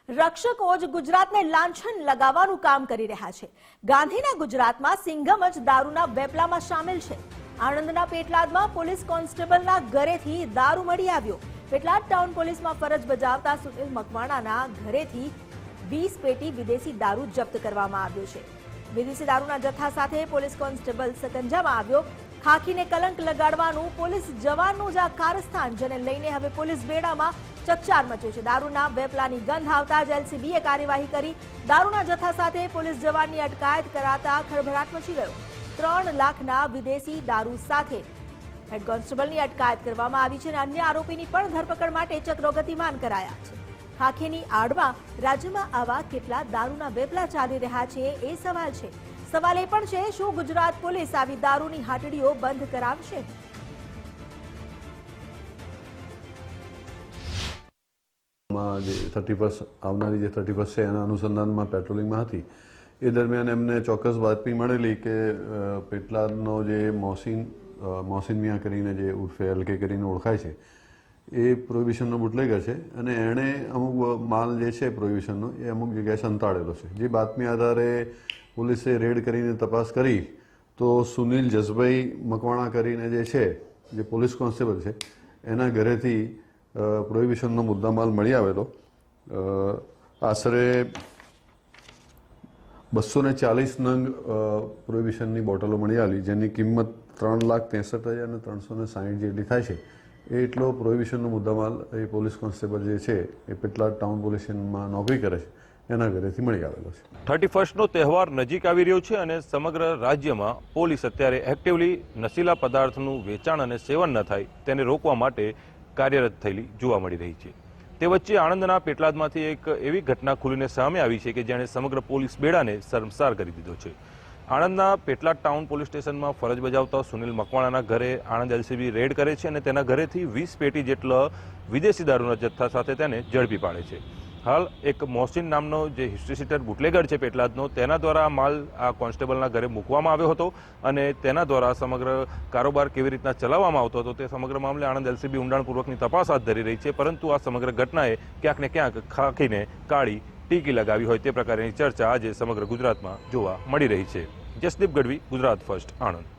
રક્ષકો જ ગુજરાતને લાંછન લગાવવાનું કામ કરી રહ્યા છે। ગાંધીના ગુજરાતમાં સિંઘમ જ દારૂના વેપલામાં સામેલ છે। આણંદના પેટલાદમાં પોલીસ કોન્સ્ટેબલના ઘરેથી દારૂ મળી આવ્યો। પેટલાદ ટાઉન પોલીસમાં ફરજ બજાવતા સુનિલ મકવાણાના ઘરેથી 20 પેટી વિદેશી દારૂ જપ્ત કરવામાં આવ્યો છે। વિદેશી દારૂના જથ્થા સાથે પોલીસ કોન્સ્ટેબલ સકંજામાં આવ્યો। ખાખીને કલંક લગાડવાનું પોલીસ જવાનનું જ આ કારસ્તાન, જેને લઈને હવે પોલીસ બેડામાં ચકચાર મચ્યો છે। દારૂના વેપલાની ગંધ આવતા જ એલસીબીએ કાર્યવાહી કરી। દારૂના જથ્થા સાથે પોલીસ જવાનની અટકાયત કરાતા ખળભળાટ મચી ગયો। 3 લાખના વિદેશી દારૂ સાથે હેડ કોન્સ્ટેબલની અટકાયત કરવામાં આવી છે અને અન્ય આરોપીની પણ ધરપકડ માટે ચક્રો ગતિમાન કરાયા છે। ખાખીની આડમાં રાજ્યમાં આવા કેટલા દારૂના વેપલા ચાલી રહ્યા છે એ સવાલ છે। સવાલ એ પણ છે, શું ગુજરાત પોલીસ આવી દારૂની હાટડીઓ બંધ કરાવશે? જે 31 આવનારી જે 31 છે એના અનુસંધાનમાં પેટ્રોલિંગમાં હતી એ દરમિયાન એમને ચોક્કસ બાતમી મળેલી કે પેટલાદનો જે મોહસિન મિયા કરીને જે ઉર્ફે એલકે કરીને ઓળખાય છે એ પ્રોહિબિશનનો બુટલેગર છે અને એણે અમુક માલ જે છે પ્રોહિબિશનનો એ અમુક જગ્યાએ સંતાડેલો છે। જે બાતમી આધારે પોલીસે રેડ કરીને તપાસ કરી તો સુનિલ જસભાઈ મકવાણા કરીને જે છે જે પોલીસ કોન્સ્ટેબલ છે એના ઘરેથી પ્રોહિબિશનનો મુદ્દામાલ મળી આવેલો। આશરે 240 નંગ પ્રોહિબિશનની બોટલો મળી આવેલી, જેની કિંમત 3,63,360 જેટલી થાય છે। એટલો પ્રોહિબિશનનો મુદ્દામાલ એ પોલીસ કોન્સ્ટેબલ જે છે એ પેટલાદ ટાઉન પોલીસ સ્ટેશનમાં નોકરી કરે છે એના ઘરેથી મળી આવેલો છે। 31નો તહેવાર નજીક આવી રહ્યો છે અને સમગ્ર રાજ્યમાં પોલીસ અત્યારે એક્ટિવલી નશીલા પદાર્થનું વેચાણ અને સેવન ન થાય તેને રોકવા માટે કાર્યરત થયેલી જોવા મળી રહી છે। તે વચ્ચે આણંદના પેટલાદમાંથી એક એવી ઘટના ખુલીને સામે આવી છે કે જેણે સમગ્ર પોલીસ બેડાને શર્મસાર કરી દીધો છે। આણંદના પેટલાદ ટાઉન પોલીસ સ્ટેશનમાં ફરજ બજાવતા સુનિલ મકવાણાના ઘરે આણંદ એલસીબી રેડ કરે છે અને તેના ઘરેથી 20 પેટી જેટલા વિદેશી દારૂના જથ્થા સાથે તેને ઝડપી પાડે છે। હાલ એક મોહસિન નામનો જે હિસ્ટ્રી સીટર બુટલેગર છે પેટલાદનો, તેના દ્વારા માલ આ કોન્સ્ટેબલના ઘરે મૂકવામાં આવ્યો હતો અને તેના દ્વારા સમગ્ર કારોબાર કેવી રીતના ચલાવવામાં આવતો હતો તે સમગ્ર મામલે આણંદ એલસીબી ઊંડાણપૂર્વકની તપાસ હાથ ધરી રહી છે। પરંતુ આ સમગ્ર ઘટનાએ ક્યાંક ને ક્યાંક ખાખીને કાળી ટીકી લગાવી હોય તે પ્રકારની ચર્ચા આજે સમગ્ર ગુજરાતમાં જોવા મળી રહી છે। જસદીપ ગઢવી, ગુજરાત ફર્સ્ટ, આણંદ।